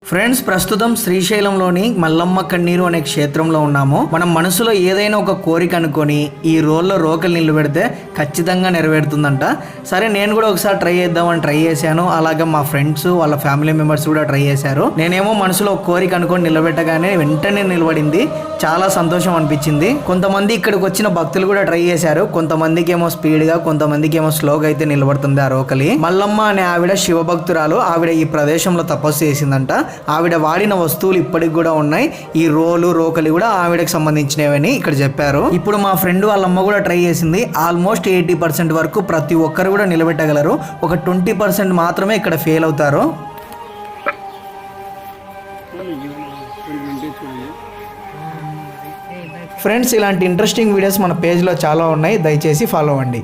Friends, ప్రస్తుతం శ్రీశైలంలోని మల్లమ్మ కన్నీరు అనే క్షేత్రంలో ఉన్నాము. మనం మనసులో ఏదైనా ఒక కోరిక అనుకొని ఈ రోల్లో రోకలు నిలబెడితే ఖచ్చితంగా నెరవేరుతుందంట. సరే, నేను కూడా ఒకసారి ట్రై చేద్దామని ట్రై చేశాను. అలాగే మా ఫ్రెండ్స్ వాళ్ళ ఫ్యామిలీ మెంబర్స్ కూడా ట్రై చేశారు. నేనేమో మనసులో ఒక కోరిక అనుకొని నిలబెట్టగానే వెంటనే నిలబడింది. చాలా సంతోషం అనిపించింది. కొంతమంది ఇక్కడికి వచ్చిన భక్తులు కూడా ట్రై చేశారు. కొంతమందికి ఏమో స్పీడ్ గా, కొంతమందికి ఏమో స్లోగా అయితే నిలబడుతుంది ఆ రోకలి. మల్లమ్మ అనే ఆవిడ శివభక్తురాలు. ఆవిడ ఈ ప్రదేశంలో తపస్సు చేసిందంట. ఆవిడ వాడిన వస్తువులు ఇప్పటికి కూడా ఉన్నాయి. ఈ రోకలి కూడా ఆవిడకి సంబంధించినవని ఇక్కడ చెప్పారు. ఇప్పుడు మా ఫ్రెండ్ వాళ్ళ అమ్మ కూడా ట్రై చేసింది. ఆల్మోస్ట్ 80% వరకు ప్రతి ఒక్కరు కూడా నిలబెట్టగలరు. ఒక 20% మాత్రమే ఇక్కడ ఫెయిల్ అవుతారు. ఫ్రెండ్స్, ఇలాంటి ఇంట్రెస్టింగ్ వీడియోస్ మన పేజ్లో చాలా ఉన్నాయి. దయచేసి ఫాలో అవ్వండి.